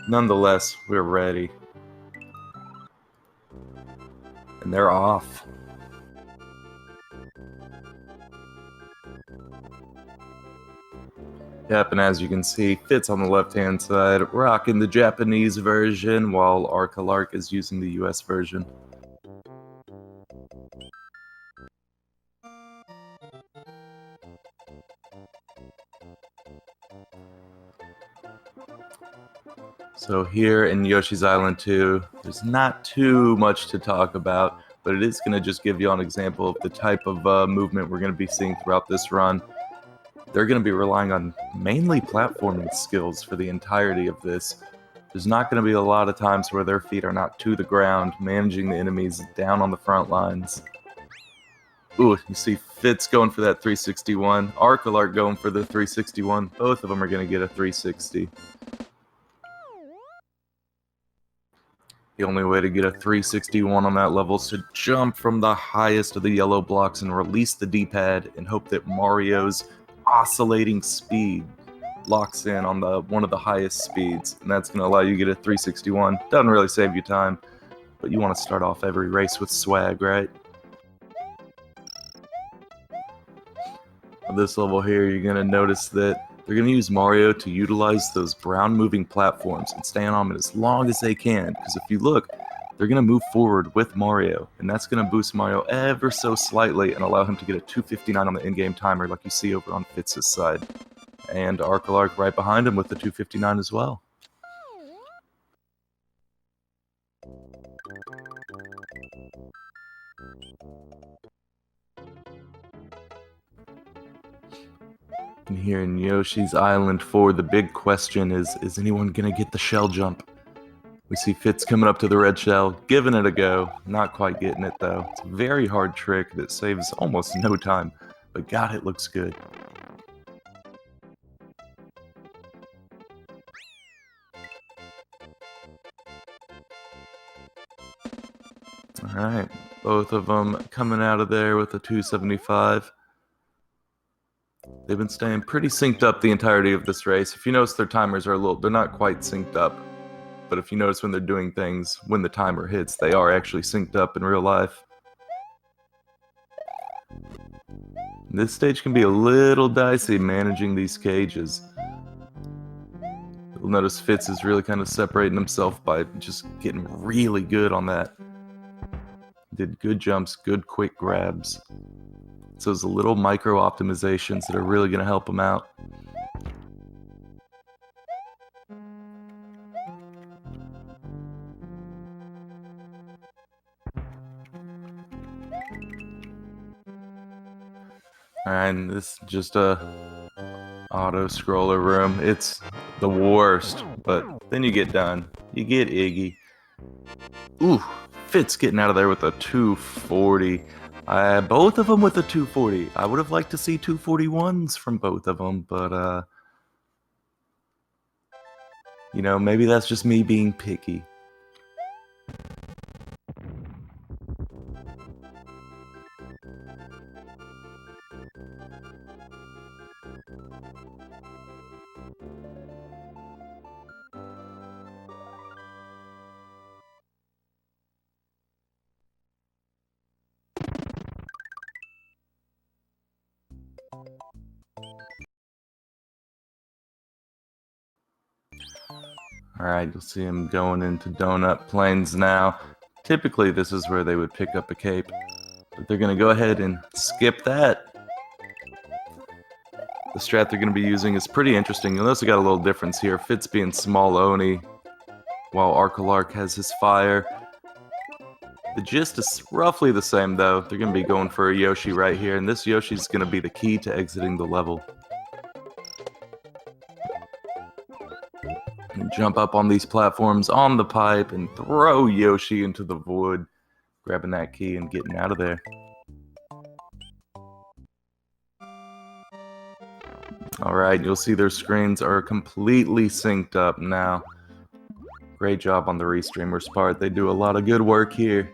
Nonetheless, we're ready. And they're off. Yep, and as you can see, Fitz on the left-hand side, rocking the Japanese version, while rcalarc is using the US version. So here in Yoshi's Island 2, there's not too much to talk about, but it is going to just give you an example of the type of movement we're going to be seeing throughout this run. They're going to be relying on mainly platforming skills for the entirety of this. There's not going to be a lot of times where their feet are not to the ground, managing the enemies down on the front lines. Ooh, you see Fitz going for that 361, rcalarc going for the 361. Both of them are going to get a 360. The only way to get a 361 on that level is to jump from the highest of the yellow blocks and release the D-pad and hope that Mario's oscillating speed locks in on one of the highest speeds, and that's going to allow you to get a 361. Doesn't really save you time, but you want to start off every race with swag, right? On this level here, you're going to notice that they're going to use Mario to utilize those brown moving platforms and stay on them as long as they can, because if you look, they're going to move forward with Mario, and that's going to boost Mario ever so slightly and allow him to get a 259 on the in-game timer like you see over on Fitz's side. And rcalarc right behind him with the 259 as well. And here in Yoshi's Island 4, the big question is anyone going to get the shell jump? We see Fitz coming up to the red shell, giving it a go. Not quite getting it, though. It's a very hard trick that saves almost no time, but God, it looks good. Alright, both of them coming out of there with a 275. They've been staying pretty synced up the entirety of this race. If you notice, their timers are they're not quite synced up. But if you notice when they're doing things, when the timer hits, they are actually synced up in real life. This stage can be a little dicey managing these cages. You'll notice Fitz is really kind of separating himself by just getting really good on that. Did good jumps, good quick grabs. So those little micro optimizations that are really going to help him out. And this is just a auto scroller room. It's the worst, but then you get done. You get Iggy. Ooh, Fitz getting out of there with a 240. Both of them with a 240. I would have liked to see 241s from both of them, but you know, maybe that's just me being picky. Alright, you'll see him going into Donut Plains now. Typically, this is where they would pick up a cape, but they're going to go ahead and skip that. The strat they're going to be using is pretty interesting. You'll notice we got a little difference here. Fitz being small Oni, while rcalarc has his fire. The gist is roughly the same, though. They're going to be going for a Yoshi right here, and this Yoshi is going to be the key to exiting the level. And jump up on these platforms on the pipe and throw Yoshi into the void, grabbing that key and getting out of there. Alright, you'll see their screens are completely synced up now. Great job on the restreamers part. They do a lot of good work here.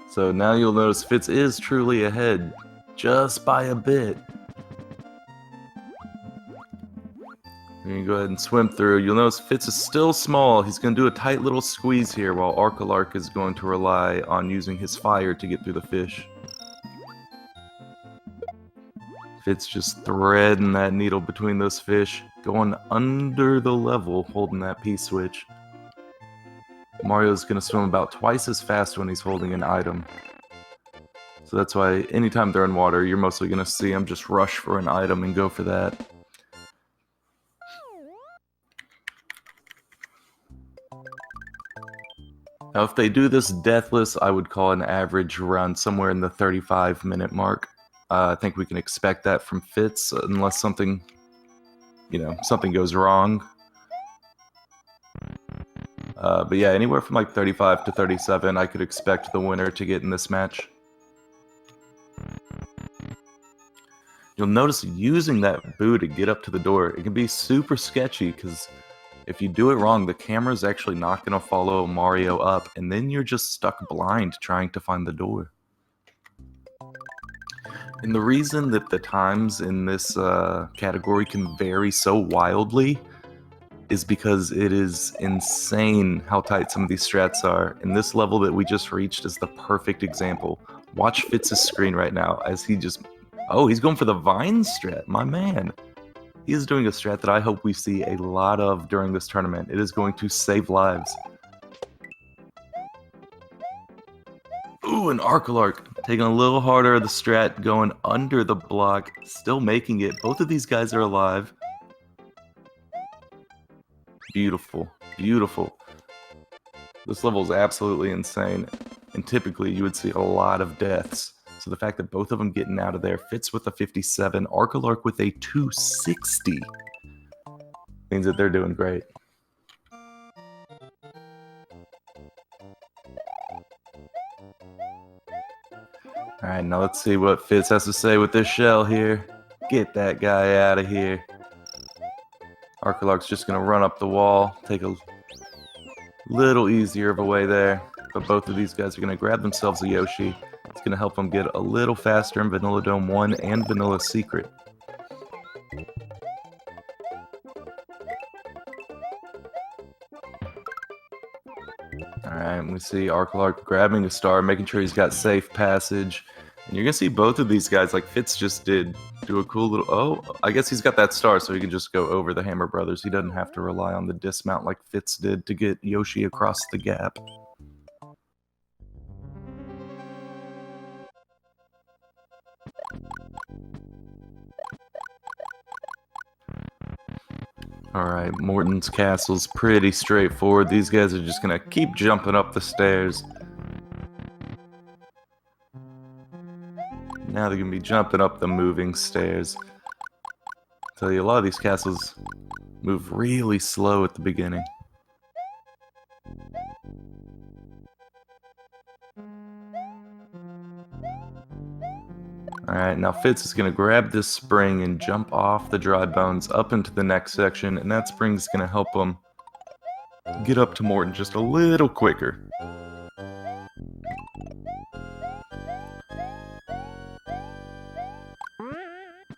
So now you'll notice Fitz is truly ahead, just by a bit. We're gonna go ahead and swim through. You'll notice Fitz is still small. He's gonna do a tight little squeeze here while rcalarc is going to rely on using his fire to get through the fish. Fitz just threading that needle between those fish, going under the level, holding that P-switch. Mario's gonna swim about twice as fast when he's holding an item. So that's why anytime they're in water, you're mostly gonna see him just rush for an item and go for that. Now, if they do this deathless, I would call an average run somewhere in the 35-minute mark. I think we can expect that from Fitz, unless something, something goes wrong. But yeah, anywhere from like 35 to 37, I could expect the winner to get in this match. You'll notice using that boo to get up to the door, it can be super sketchy, because if you do it wrong, the camera's actually not going to follow Mario up, and then you're just stuck blind trying to find the door. And the reason that the times in this category can vary so wildly is because it is insane how tight some of these strats are. And this level that we just reached is the perfect example. Watch Fitz's screen right now as he just... Oh, he's going for the vine strat, my man. He is doing a strat that I hope we see a lot of during this tournament. It is going to save lives. Ooh, an rcalarc. Taking a little harder of the strat, going under the block, still making it. Both of these guys are alive. Beautiful, beautiful. This level is absolutely insane, and typically you would see a lot of deaths. So the fact that both of them getting out of there, Fitz with a 57, rcalarc with a 260, means that they're doing great. Alright, now let's see what Fitz has to say with this shell here. Get that guy out of here. rcalarc's just going to run up the wall, take a little easier of a way there. But both of these guys are going to grab themselves a Yoshi. It's going to help them get a little faster in Vanilla Dome 1 and Vanilla Secret. Alright, we see rcalarc grabbing a star, making sure he's got safe passage. And you're going to see both of these guys, like Fitz just did, do a cool little... Oh, I guess he's got that star, so he can just go over the Hammer Brothers. He doesn't have to rely on the dismount like Fitz did to get Yoshi across the gap. Alright, Morton's Castle's pretty straightforward. These guys are just going to keep jumping up the stairs. Now they're going to be jumping up the moving stairs. I tell you, a lot of these castles move really slow at the beginning. Alright, now Fitz is going to grab this spring and jump off the dry bones up into the next section, and that spring is going to help him get up to Morton just a little quicker.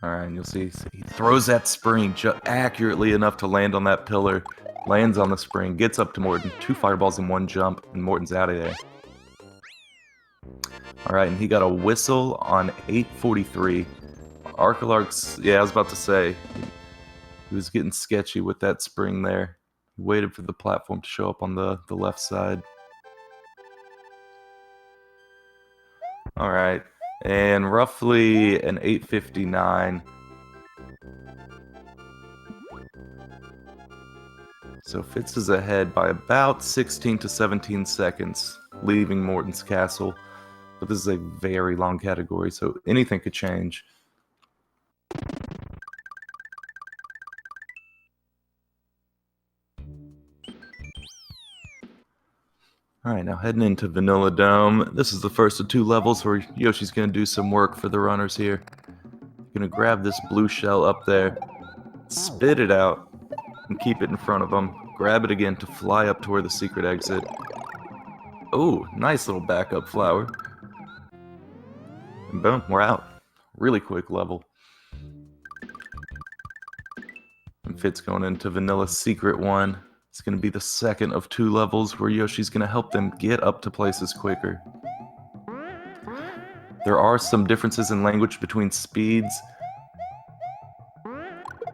Alright, and you'll see he throws that spring accurately enough to land on that pillar, lands on the spring, gets up to Morton, 2 fireballs in 1 jump, and Morton's out of there. Alright, and he got a whistle on 843. rcalarc's, yeah, I was about to say, he was getting sketchy with that spring there. He waited for the platform to show up on the left side. Alright, and roughly an 859. So Fitz is ahead by about 16 to 17 seconds, leaving Morton's Castle. But this is a very long category, so anything could change. Alright, now heading into Vanilla Dome. This is the first of 2 levels where Yoshi's going to do some work for the runners here. Going to grab this blue shell up there, spit it out, and keep it in front of him. Grab it again to fly up to where the secret exit. Oh, nice little backup flower. And boom, we're out. Really quick level. And Fitz going into Vanilla Secret 1. It's going to be the second of 2 levels where Yoshi's going to help them get up to places quicker. There are some differences in language between speeds.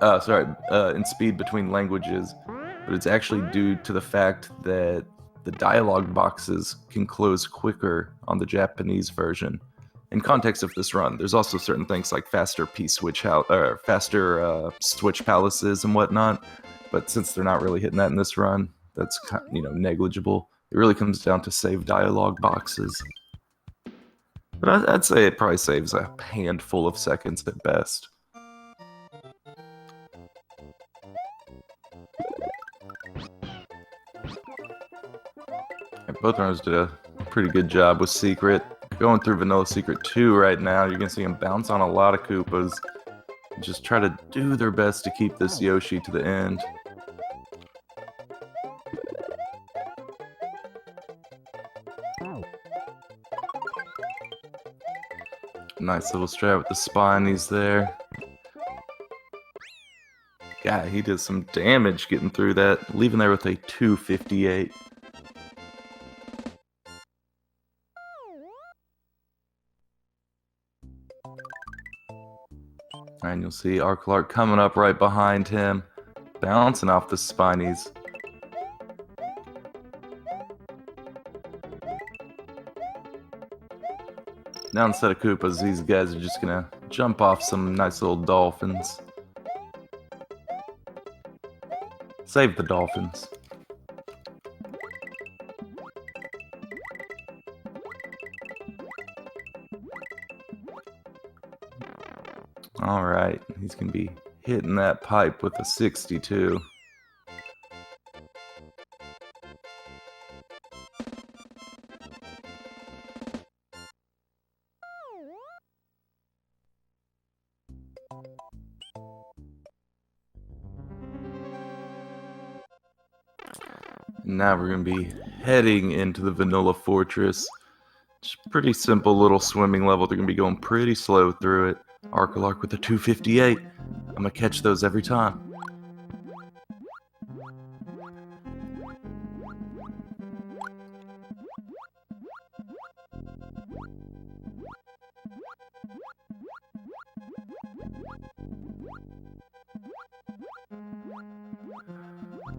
In speed between languages, but it's actually due to the fact that the dialogue boxes can close quicker on the Japanese version. In context of this run, there's also certain things like faster switch palaces and whatnot, but since they're not really hitting that in this run, that's negligible. It really comes down to save dialogue boxes. But I'd say it probably saves a handful of seconds at best. Both runners did a pretty good job with Secret. Going through Vanilla Secret 2 right now, you're going to see him bounce on a lot of Koopas. Just try to do their best to keep this Yoshi to the end. Nice little strat with the spinies there. God, he did some damage getting through that, leaving there with a 258. And you'll see rcalarc coming up right behind him, bouncing off the spinies. Now instead of Koopas, these guys are just gonna jump off some nice little dolphins. Save the dolphins. Alright, he's gonna be hitting that pipe with a 62. Now we're going to be heading into the Vanilla Fortress. It's a pretty simple little swimming level. They're going to be going pretty slow through it. rcalarc with a 258. I'm going to catch those every time.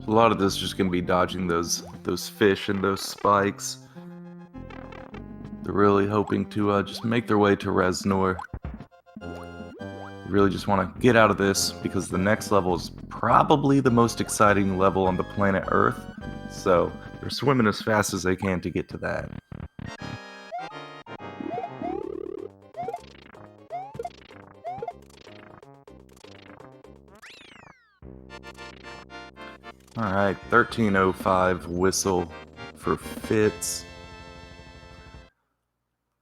A lot of this is just going to be dodging those fish and those spikes. They're really hoping to just make their way to Reznor. Really just want to get out of this because the next level is probably the most exciting level on the planet Earth. So they're swimming as fast as they can to get to that. Alright, 1305 whistle for Fitz.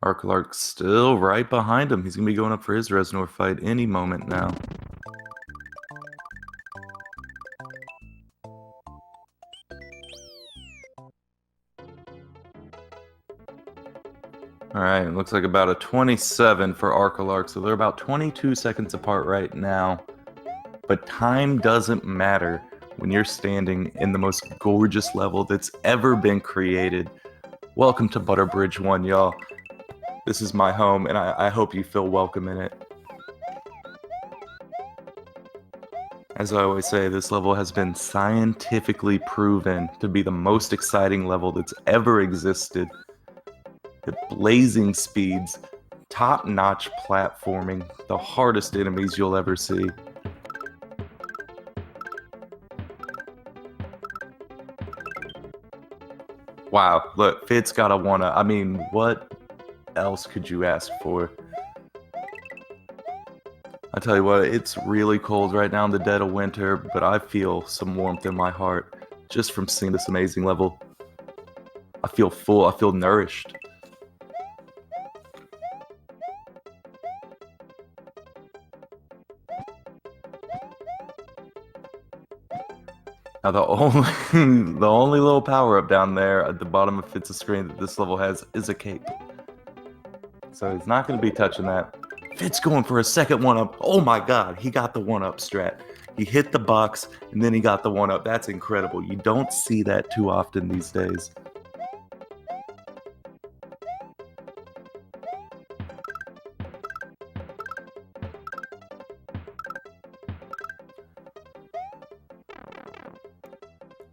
rcalarc's still right behind him. He's going to be going up for his Reznor fight any moment now. Alright, it looks like about a 27 for rcalarc, so they're about 22 seconds apart right now. But time doesn't matter when you're standing in the most gorgeous level that's ever been created. Welcome to Butterbridge 1, y'all. This is my home, and I hope you feel welcome in it. As I always say, this level has been scientifically proven to be the most exciting level that's ever existed. The blazing speeds, top-notch platforming, the hardest enemies you'll ever see. Wow, look, Fitz got a 1-up. I mean, what else could you ask for? I tell you what, it's really cold right now in the dead of winter, but I feel some warmth in my heart just from seeing this amazing level. I feel full, I feel nourished. Now the only little power-up down there at the bottom of Fitz's screen that this level has is a cape. So he's not going to be touching that. Fitz going for a second 1-up. Oh my god, he got the 1-up strat. He hit the box, and then he got the 1-up. That's incredible. You don't see that too often these days.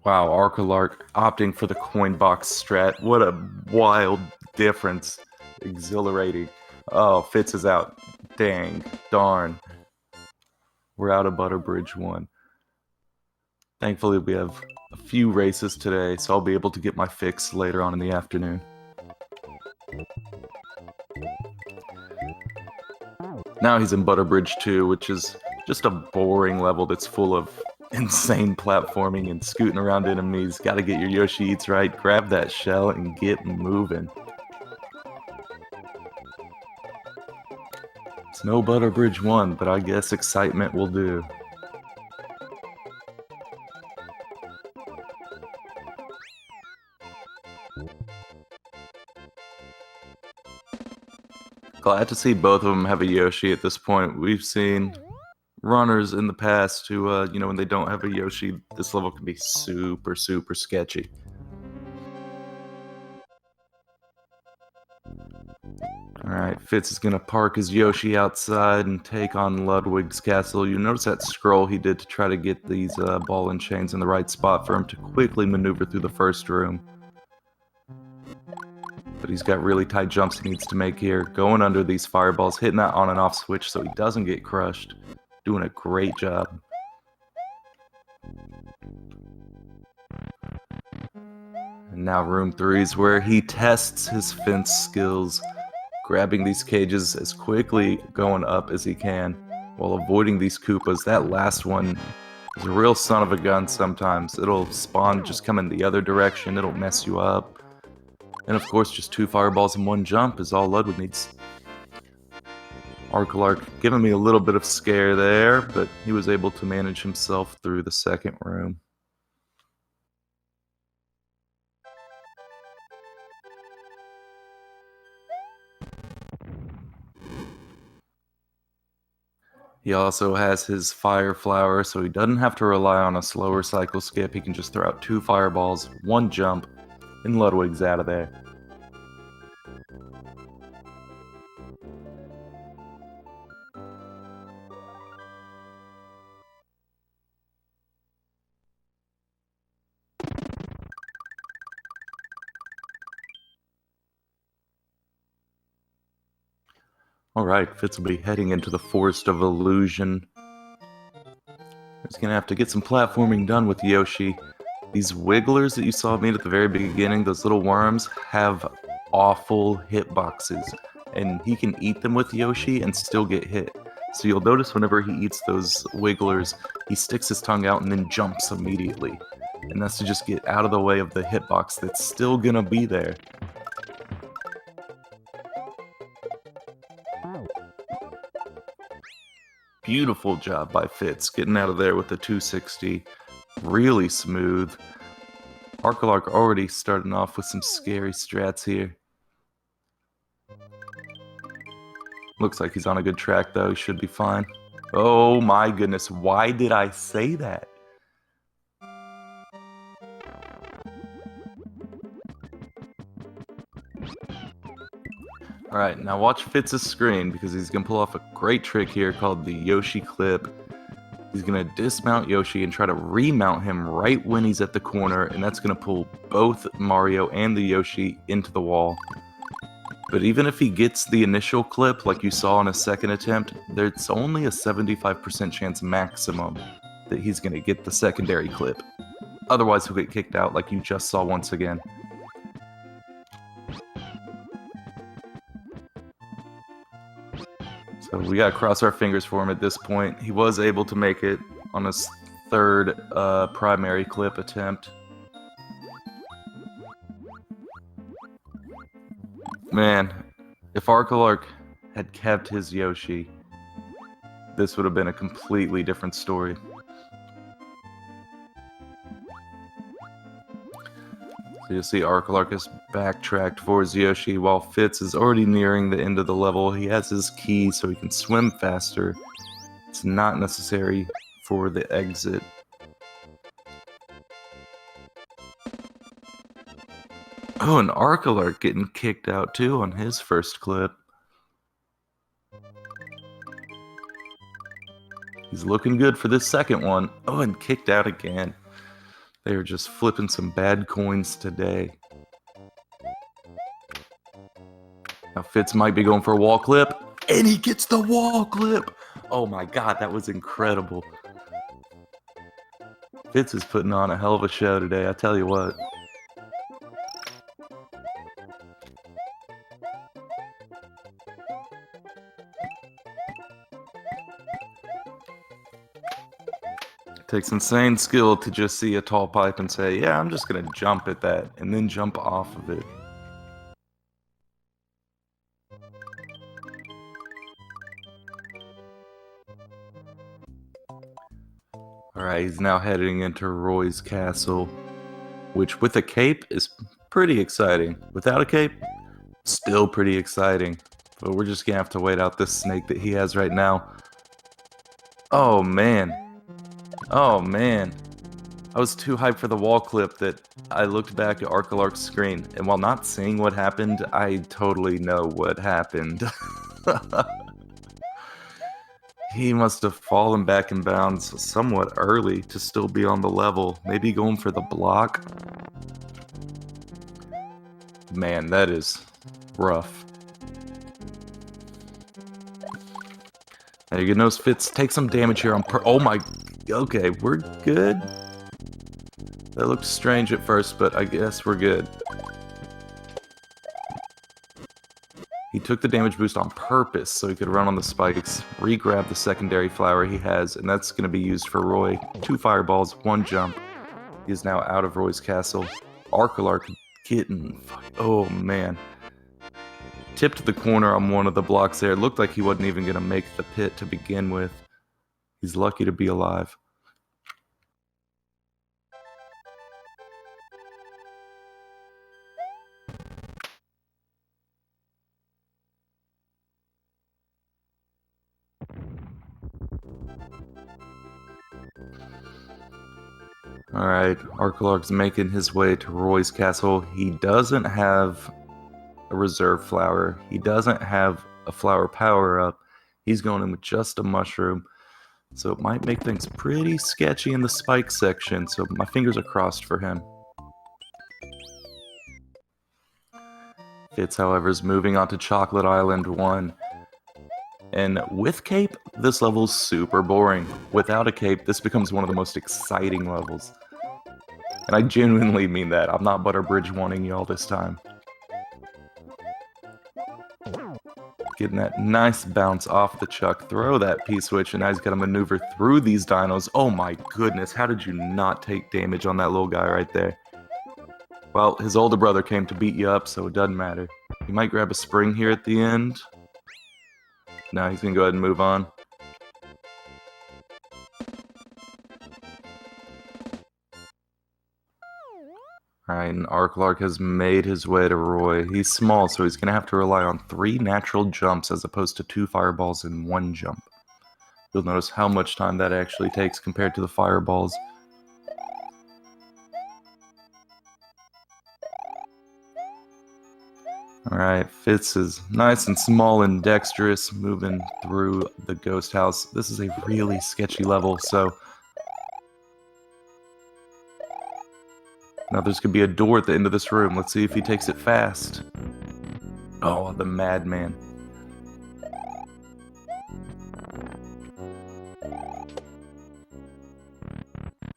Wow, rcalarc opting for the coin box strat. What a wild difference. Exhilarating. Oh, Fitz is out. Dang. Darn. We're out of Butterbridge 1. Thankfully, we have a few races today, so I'll be able to get my fix later on in the afternoon. Now he's in Butterbridge 2, which is just a boring level that's full of insane platforming and scooting around enemies. Gotta get your Yoshi Eats right, grab that shell, and get moving. It's no Butterbridge 1, but I guess excitement will do. Glad to see both of them have a Yoshi at this point. We've seen runners in the past who, when they don't have a Yoshi, this level can be super, super sketchy. Alright, Fitz is going to park his Yoshi outside and take on Ludwig's castle. You notice that scroll he did to try to get these ball and chains in the right spot for him to quickly maneuver through the first room. But he's got really tight jumps he needs to make here. Going under these fireballs, hitting that on and off switch so he doesn't get crushed. Doing a great job. And now room 3 is where he tests his fence skills. Grabbing these cages as quickly going up as he can while avoiding these Koopas. That last one is a real son of a gun sometimes. It'll spawn just coming the other direction. It'll mess you up. And of course, just 2 fireballs and 1 jump is all Ludwig needs. rcalarc giving me a little bit of scare there, but he was able to manage himself through the second room. He also has his fire flower, so he doesn't have to rely on a slower cycle skip. He can just throw out 2 fireballs, 1 jump, and Ludwig's out of there. Alright, Fitz will be heading into the Forest of Illusion. He's gonna have to get some platforming done with Yoshi. These wigglers that you saw me at the very beginning, those little worms, have awful hitboxes. And he can eat them with Yoshi and still get hit. So you'll notice whenever he eats those wigglers, he sticks his tongue out and then jumps immediately. And that's to just get out of the way of the hitbox that's still gonna be there. Beautiful job by Fitz, getting out of there with the 260. Really smooth. rcalarc already starting off with some scary strats here. Looks like he's on a good track though, he should be fine. Oh my goodness, why did I say that? Alright, now watch Fitz's screen because he's going to pull off a great trick here called the Yoshi clip. He's going to dismount Yoshi and try to remount him right when he's at the corner, and that's going to pull both Mario and the Yoshi into the wall. But even if he gets the initial clip like you saw on his second attempt, there's only a 75% chance maximum that he's going to get the secondary clip. Otherwise he'll get kicked out like you just saw once again. So we gotta cross our fingers for him at this point. He was able to make it on his third primary clip attempt. Man, if rcalarc had kept his Yoshi, this would have been a completely different story. So you'll see rcalarc has backtracked for his Yoshi while Fitz is already nearing the end of the level. He has his key so he can swim faster. It's not necessary for the exit. Oh, and rcalarc getting kicked out too on his first clip. He's looking good for this second one. Oh, and kicked out again. They are just flipping some bad coins today. Now Fitz might be going for a wall clip, and he gets the wall clip! Oh my god, that was incredible. Fitz is putting on a hell of a show today, I tell you what. It takes insane skill to just see a tall pipe and say, yeah, I'm just gonna jump at that, and then jump off of it. Alright, he's now heading into Roy's castle, which with a cape is pretty exciting. Without a cape, still pretty exciting. But we're just gonna have to wait out this snake that he has right now. Oh man. Oh man. I was too hyped for the wall clip that I looked back at rcalarc's screen, and while not seeing what happened, I totally know what happened. He must have fallen back in bounds somewhat early to still be on the level. Maybe going for the block. Man, that is rough. Now you can notice Fitz take some damage here on oh my... Okay, we're good. That looked strange at first, but I guess we're good. He took the damage boost on purpose so he could run on the spikes, re-grab the secondary flower he has, and that's going to be used for Roy. 2 fireballs, 1 jump. He is now out of Roy's castle. rcalarc getting... Oh, man. Tipped the corner on one of the blocks there. It looked like he wasn't even going to make the pit to begin with. He's lucky to be alive. Alright, rcalarc's making his way to Roy's castle. He doesn't have a reserve flower. He doesn't have a flower power-up. He's going in with just a mushroom. So it might make things pretty sketchy in the spike section, so my fingers are crossed for him. Fitz, however, is moving on to Chocolate Island 1. And with cape, this level's super boring. Without a cape, this becomes one of the most exciting levels. And I genuinely mean that. I'm not Butterbridge wanting y'all this time. Getting that nice bounce off the chuck, throw that P-switch, and now he's got to maneuver through these dinos. Oh my goodness, how did you not take damage on that little guy right there? Well, his older brother came to beat you up, so it doesn't matter. He might grab a spring here at the end. No, he's going to go ahead and move on. Alright, and rcalarc has made his way to Roy. He's small, so he's going to have to rely on 3 natural jumps as opposed to 2 fireballs and 1 jump. You'll notice how much time that actually takes compared to the fireballs. Alright, Fitz is nice and small and dexterous, moving through the ghost house. This is a really sketchy level, so... Now there's going to be a door at the end of this room. Let's see if he takes it fast. Oh, the madman.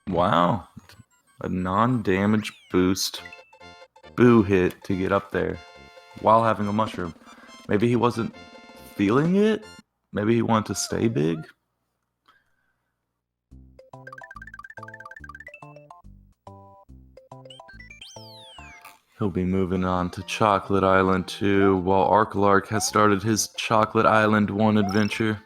Wow. A non-damage boost. Boo hit to get up there while having a mushroom. Maybe he wasn't feeling it? Maybe he wanted to stay big? He'll be moving on to Chocolate Island 2, while rcalarc has started his Chocolate Island 1 adventure.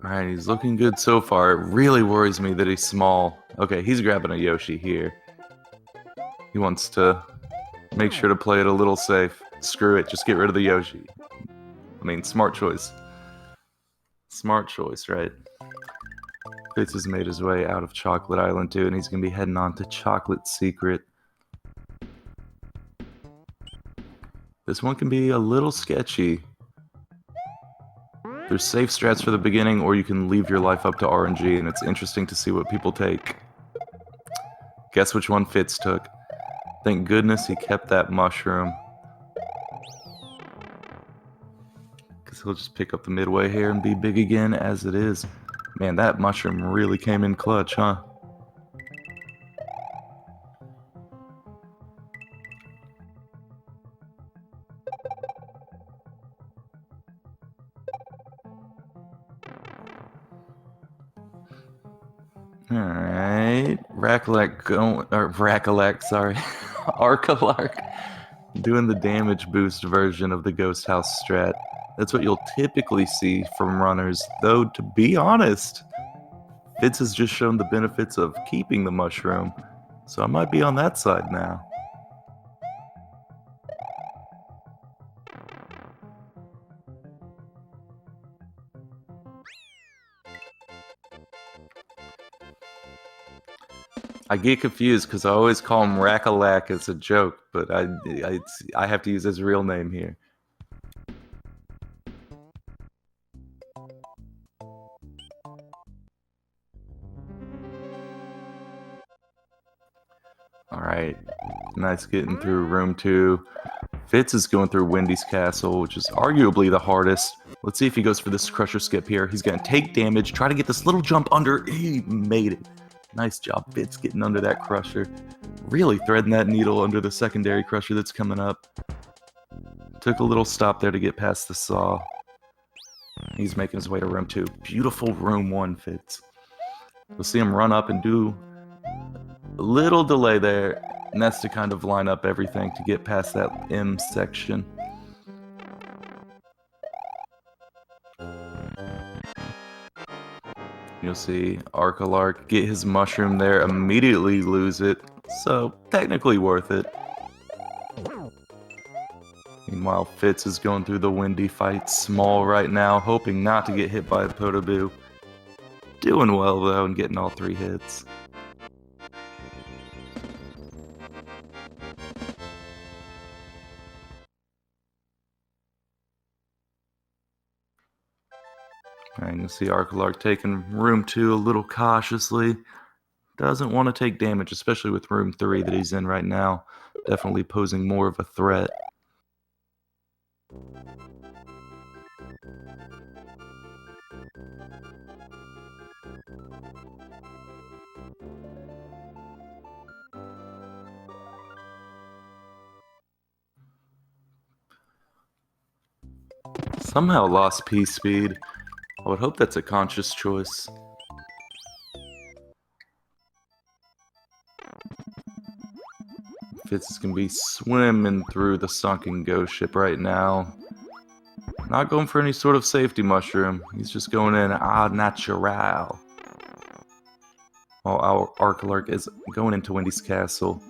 Alright, he's looking good so far. It really worries me that he's small. Okay, he's grabbing a Yoshi here. He wants to make sure to play it a little safe. Screw it, just get rid of the Yoshi. I mean, smart choice. Smart choice, right? Fitz has made his way out of Chocolate Island too, and he's going to be heading on to Chocolate Secret. This one can be a little sketchy. There's safe strats for the beginning, or you can leave your life up to RNG, and it's interesting to see what people take. Guess which one Fitz took. Thank goodness he kept that mushroom. Because he'll just pick up the midway here and be big again as it is. Man, that mushroom really came in clutch, huh? Alright. rcalarc, sorry. rcalarc. Doing the damage boost version of the Ghost House strat. That's what you'll typically see from runners, though to be honest, Fitz has just shown the benefits of keeping the mushroom, so I might be on that side now. I get confused because I always call him rcalarc as a joke, but I have to use his real name here. Alright, nice getting through room 2. Fitz is going through Wendy's Castle, which is arguably the hardest. Let's see if he goes for this Crusher Skip here. He's going to take damage, try to get this little jump under. He made it. Nice job, Fitz, getting under that Crusher. Really threading that needle under the secondary Crusher that's coming up. Took a little stop there to get past the saw. He's making his way to room 2. Beautiful room 1, Fitz. We'll see him run up and do a little delay there, and that's to kind of line up everything to get past that M section. You'll see rcalarc get his mushroom there, immediately lose it, so technically worth it. Meanwhile, Fitz is going through the Wendy fight small right now, hoping not to get hit by a Podoboo. Doing well though and getting all 3 hits. And you'll see rcalarc taking room 2 a little cautiously. Doesn't want to take damage, especially with room 3 that he's in right now. Definitely posing more of a threat. Somehow lost P-Speed. I would hope that's a conscious choice. Fitz is going to be swimming through the sunken ghost ship right now. Not going for any sort of safety mushroom. He's just going in natural. While our rcalarc is going into Wendy's Castle.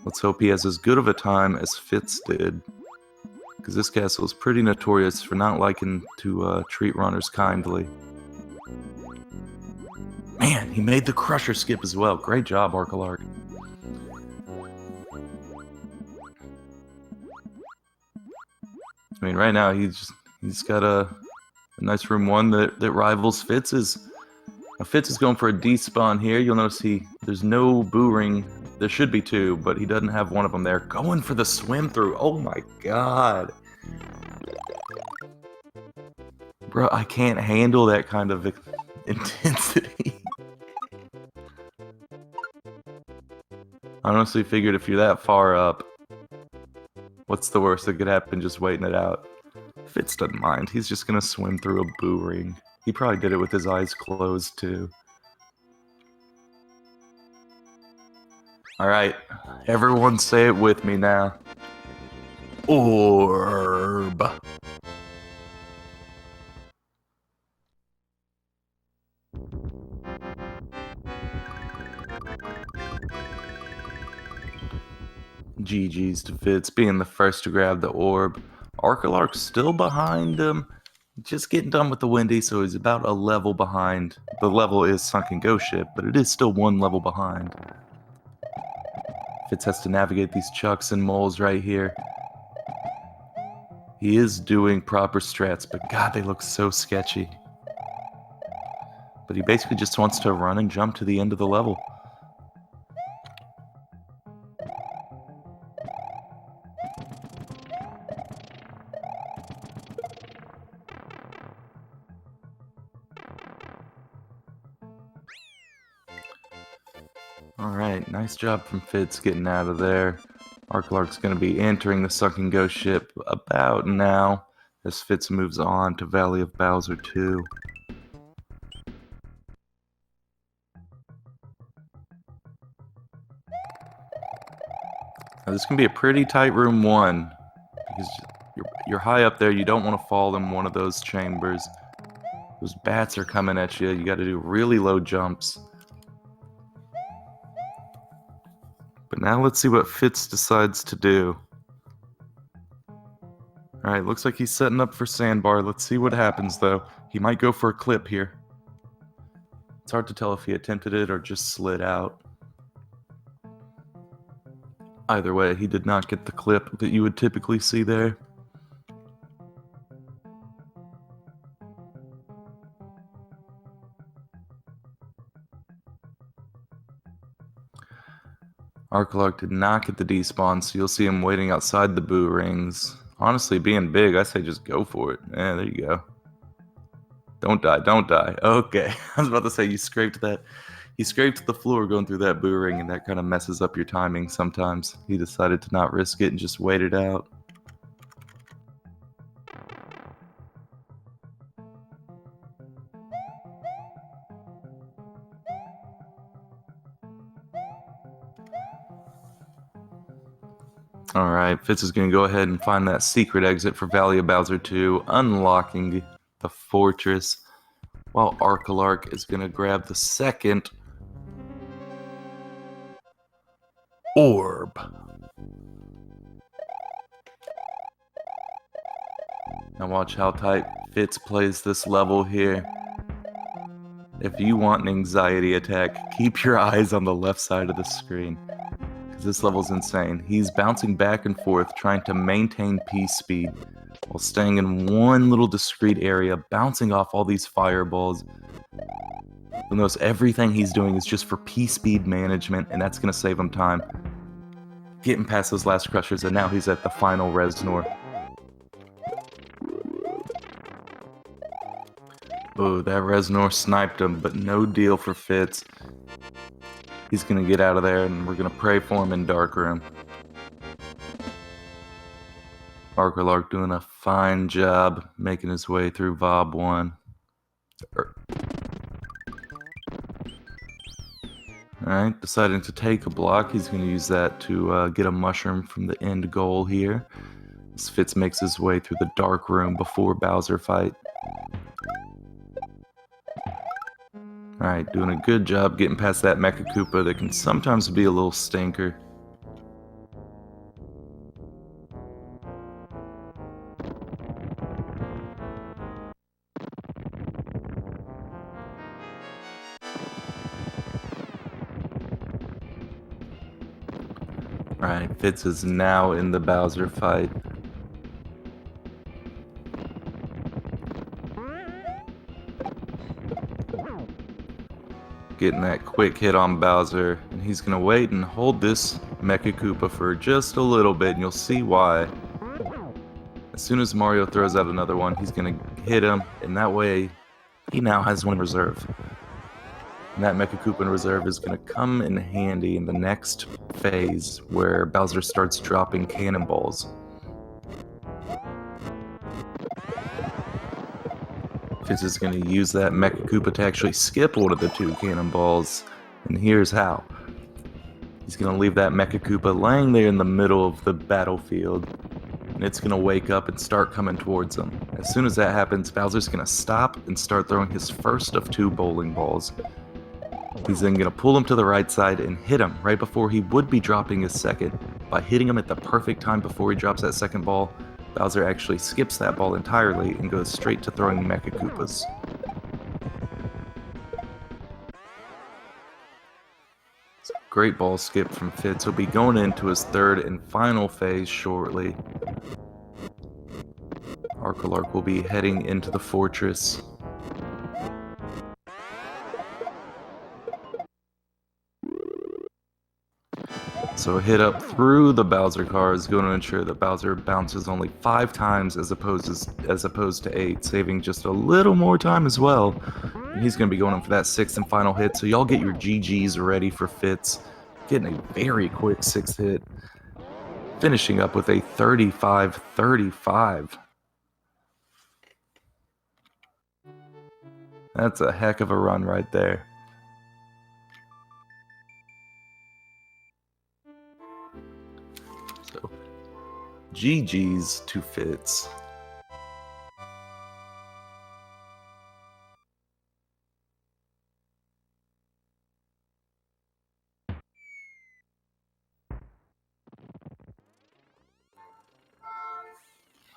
Let's hope he has as good of a time as Fitz did. Because this castle is pretty notorious for not liking to treat runners kindly. Man, he made the Crusher Skip as well. Great job, rcalarc. I mean, right now he's got a nice room 1 that rivals Fitz's. Now Fitz is going for a despawn here. You'll notice there's no boo ring. There should be 2, but he doesn't have one of them there. Going for the swim through. Oh my god. Bro, I can't handle that kind of intensity. I honestly figured if you're that far up, what's the worst that could happen just waiting it out? Fitz doesn't mind. He's just going to swim through a boo ring. He probably did it with his eyes closed, too. Alright, everyone say it with me now. Orb. GG's to Fitz being the first to grab the orb. rcalarc's still behind him. Just getting done with the Windy, so he's about a level behind. The level is Sunken Ghost Ship, but it is still one level behind. Fitz has to navigate these chucks and moles right here. He is doing proper strats, but God, they look so sketchy. But he basically just wants to run and jump to the end of the level. Alright, nice job from Fitz getting out of there. rcalarc's going to be entering the Sunken Ghost Ship about now as Fitz moves on to Valley of Bowser 2. Now, this can be a pretty tight room 1 because you're high up there. You don't want to fall in one of those chambers. Those bats are coming at you. You got to do really low jumps. But now let's see what Fitz decides to do. Alright, looks like he's setting up for sandbar. Let's see what happens, though. He might go for a clip here. It's hard to tell if he attempted it or just slid out. Either way, he did not get the clip that you would typically see there. rcalarc did not get the despawn, so you'll see him waiting outside the boo rings. Honestly, being big, I say just go for it. Yeah, there you go. Don't die, don't die. Okay, I was about to say you scraped that. He scraped the floor going through that boo ring, and that kind of messes up your timing sometimes. He decided to not risk it and just wait it out. Alright, Fitz is going to go ahead and find that secret exit for Valley of Bowser 2, unlocking the fortress, while rcalarc is going to grab the second orb. Now watch how tight Fitz plays this level here. If you want an anxiety attack, keep your eyes on the left side of the screen. This level's insane. He's bouncing back and forth, trying to maintain P-speed while staying in one little discrete area, bouncing off all these fireballs. You'll notice everything he's doing is just for P-speed management, and that's going to save him time. Getting past those last crushers, and now he's at the final Reznor. Oh, that Reznor sniped him, but no deal for Fitz. He's going to get out of there, and we're going to pray for him in Dark Room. rcalarc doing a fine job making his way through Vob 1. Alright, deciding to take a block. He's going to use that to get a mushroom from the end goal here. As Fitz makes his way through the Dark Room before Bowser fight. Alright, doing a good job getting past that Mecha Koopa that can sometimes be a little stinker. Alright, Fitz is now in the Bowser fight. Getting that quick hit on Bowser, and he's going to wait and hold this Mecha Koopa for just a little bit, and you'll see why. As soon as Mario throws out another one, he's going to hit him, and that way he now has one in reserve. And that Mecha Koopa in reserve is going to come in handy in the next phase where Bowser starts dropping cannonballs. Fitz is going to use that Mecha Koopa to actually skip one of the two cannonballs, and here's how. He's going to leave that Mecha Koopa laying there in the middle of the battlefield, and it's going to wake up and start coming towards him. As soon as that happens, Bowser's going to stop and start throwing his first of two bowling balls. He's then going to pull him to the right side and hit him right before he would be dropping his second. By hitting him at the perfect time before he drops that second ball, Bowser actually skips that ball entirely and goes straight to throwing Mecha Koopas. Great ball skip from Fitz. He'll be going into his third and final phase shortly. rcalarc will be heading into the fortress. So a hit up through the Bowser car is going to ensure that Bowser bounces only 5 times as opposed to 8, saving just a little more time as well. And he's going to be going in for that 6th and final hit, so y'all get your GGs ready for Fitz. Getting a very quick 6th hit. Finishing up with a 35-35. That's a heck of a run right there. So, GG's to Fitz.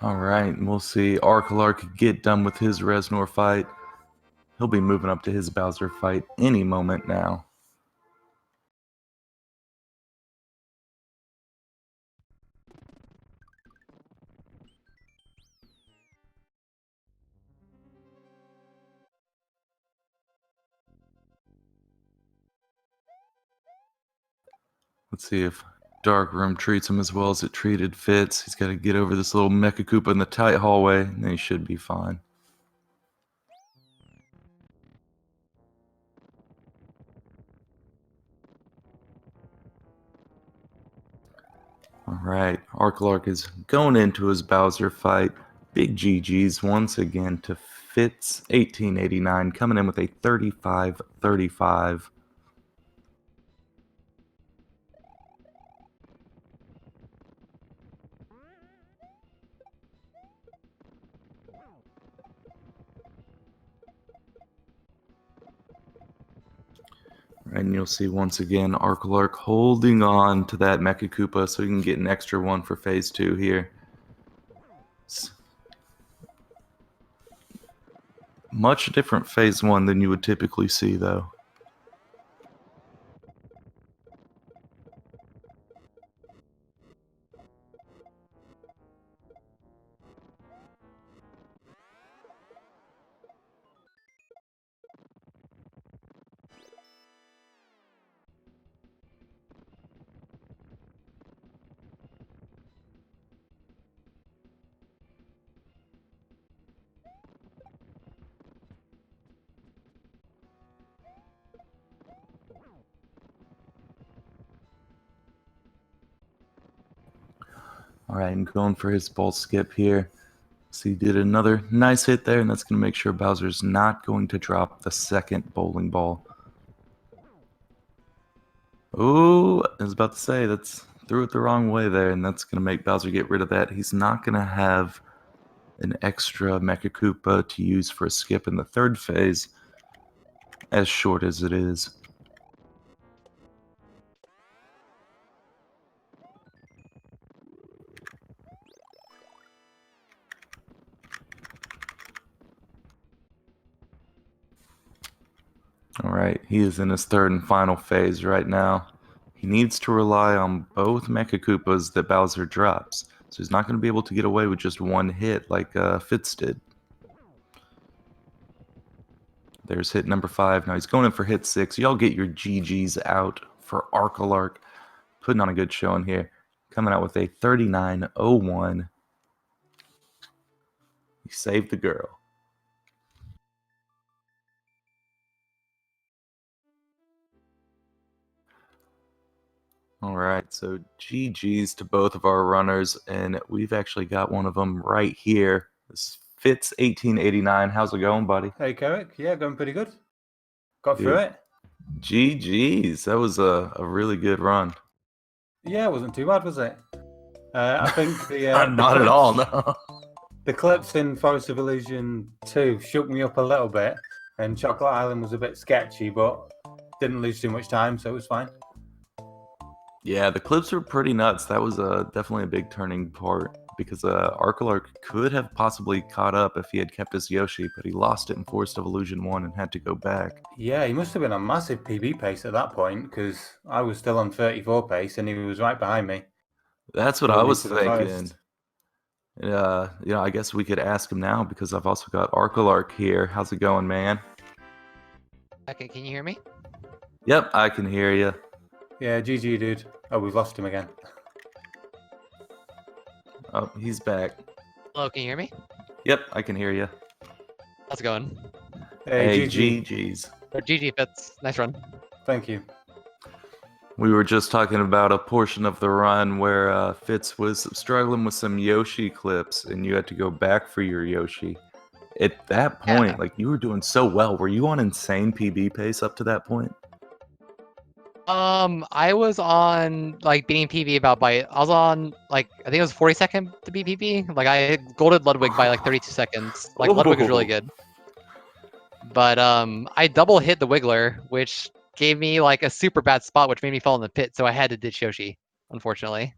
Alright, and we'll see rcalarc get done with his Reznor fight. He'll be moving up to his Bowser fight any moment now. Let's see if Dark Room treats him as well as it treated Fitz. He's got to get over this little Mecha Koopa in the tight hallway, and then he should be fine. Alright, rcalarc is going into his Bowser fight. Big GG's once again to Fitz1889, coming in with a 35-35. And you'll see once again rcalarc holding on to that Mecha Koopa so he can get an extra one for phase 2 here. Much different phase 1 than you would typically see, though. Alright, and going for his ball skip here. So he did another nice hit there, and that's going to make sure Bowser's not going to drop the second bowling ball. Oh, I was about to say, that's threw it the wrong way there, and that's going to make Bowser get rid of that. He's not going to have an extra Mecha Koopa to use for a skip in the third phase, as short as it is. Alright, he is in his third and final phase right now. He needs to rely on both Mecha Koopas that Bowser drops, so he's not going to be able to get away with just one hit like Fitz did. There's hit number 5. Now he's going in for hit 6. Y'all get your GGs out for rcalarc. Putting on a good showing here. Coming out with a 39-01. He saved the girl. Alright, so GG's to both of our runners, and we've actually got one of them right here. This is Fitz1889. How's it going, buddy? Hey, Carrick. Yeah, going pretty good. Got through it. GG's. That was a really good run. Yeah, it wasn't too bad, was it? I think the Not clips, at all, no. The clips in Forest of Illusion 2 shook me up a little bit, and Chocolate Island was a bit sketchy, but didn't lose too much time, so it was fine. Yeah, the clips were pretty nuts. That was definitely a big turning part because rcalarc could have possibly caught up if he had kept his Yoshi, but he lost it in Forest of Illusion 1 and had to go back. Yeah, he must have been on massive PB pace at that point because I was still on 34 pace and he was right behind me. That's what I Going was into the thinking. forest. I guess we could ask him now because I've also got rcalarc here. How's it going, man? Okay, can you hear me? Yep, I can hear you. Yeah, GG, dude. Oh, we've lost him again. Oh, he's back. Hello, can you hear me? Yep, I can hear you. How's it going? Hey, Hey, GG. GG's. Or GG Fitz, nice run. Thank you. We were just talking about a portion of the run where Fitz was struggling with some Yoshi clips, and you had to go back for your Yoshi. At that point, Yeah. like, you were doing so well. Were you on insane PB pace up to that point? I was on like beating PB I was on like I think it was 40-second to beat PB. Like I golded Ludwig by like 32 seconds. Like Ludwig is really good. But I double hit the Wiggler, which gave me like a super bad spot, which made me fall in the pit. So I had to ditch Yoshi, unfortunately.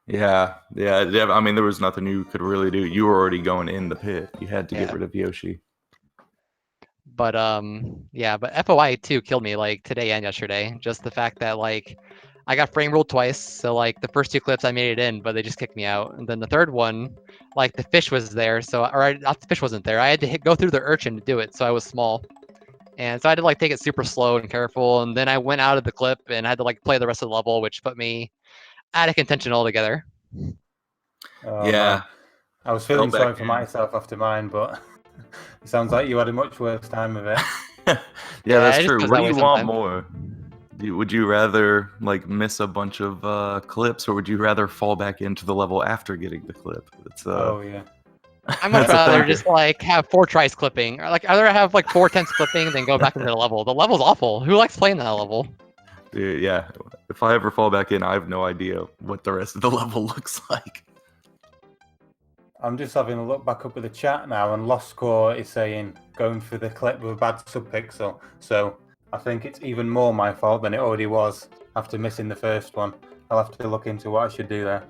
Yeah. I mean, there was nothing you could really do. You were already going in the pit. You had to get Yeah. rid of Yoshi. But yeah, but FOI too killed me like today and yesterday. Just the fact that like I got frame ruled twice. So like the first two clips I made it in, but they just kicked me out. And then the third one, like the fish was there, not the fish wasn't there. I had to go through the urchin to do it, so I was small. And so I had to like take it super slow and careful. And then I went out of the clip and had to like play the rest of the level, which put me out of contention altogether. Oh, Yeah. man. I was feeling Fell sorry back for in. myself after mine, but it sounds like you had a much worse time of it. Yeah, that's it just true. goes What that do way you want sometimes. more? Would you rather like miss a bunch of clips, or would you rather fall back into the level after getting the clip? It's Oh, yeah. I much That's a rather thinker. just like have 4 tries clipping, or like I'd rather have like 4 attempts clipping than go back into the level. The level's awful. Who likes playing that level? Dude, yeah. If I ever fall back in, I have no idea what the rest of the level looks like. I'm just having a look back up at the chat now, and Lost Score is saying going for the clip with a bad subpixel. So I think it's even more my fault than it already was after missing the first one. I'll have to look into what I should do there.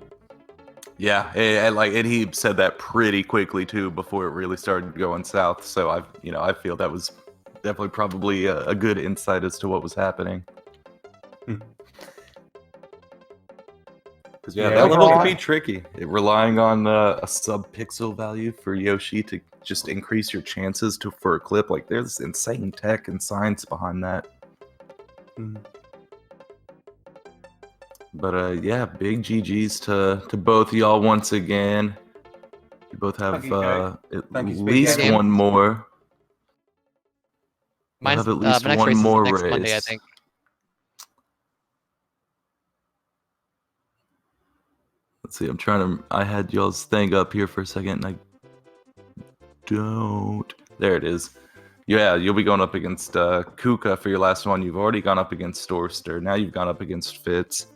Yeah, and he said that pretty quickly too before it really started going south. So I feel that was definitely probably a good insight as to what was happening. Because Yeah, that we level can can get- be tricky. Relying on a sub-pixel value for Yoshi to just increase your chances for a clip. Like, there's insane tech and science behind that. But yeah, big GGs to both of y'all once again. You both have Thank you, Jake. at Thank you, least SpeedGaming. one more. You'll Mine's have at least my next one race is more next race. Monday, I think. Let's see, I had y'all's thing up here for a second, and I don't. There it is. Yeah, you'll be going up against Kuka for your last one. You've already gone up against Storster. Now you've gone up against Fitz.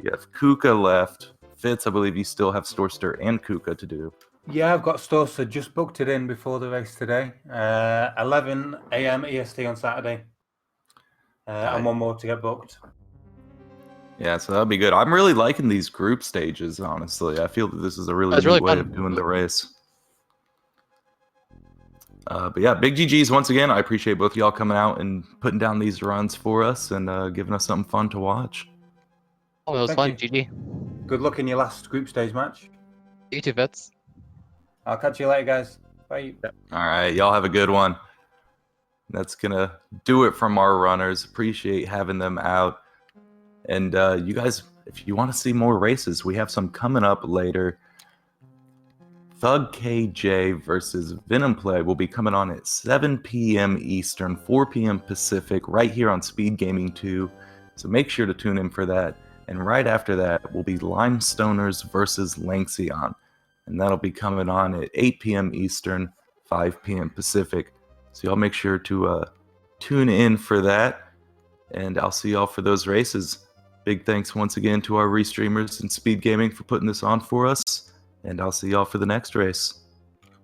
You have Kuka left. Fitz, I believe you still have Storster and Kuka to do. Yeah, I've got Storster just booked it in before the race today. 11 a.m. EST on Saturday. And one more to get booked. Yeah, so that'll be good. I'm really liking these group stages, honestly. I feel that this is a really It's neat really way fun. of doing the race. But yeah, big GGs once again. I appreciate both of y'all coming out and putting down these runs for us and giving us something fun to watch. Oh, it was Thank fun. you. GG. Good luck in your last group stage match. You too, Fitz. I'll catch you later, guys. Bye. All right, y'all have a good one. That's gonna do it from our runners. Appreciate having them out. And you guys, if you want to see more races, we have some coming up later. Thug KJ versus Venom Play will be coming on at 7 p.m. Eastern, 4 p.m. Pacific, right here on Speed Gaming 2. So make sure to tune in for that. And right after that will be Limestoners versus Lanxion. And that'll be coming on at 8 p.m. Eastern, 5 p.m. Pacific. So y'all make sure to tune in for that. And I'll see y'all for those races. Big thanks once again to our restreamers and Speed Gaming for putting this on for us. And I'll see y'all for the next race.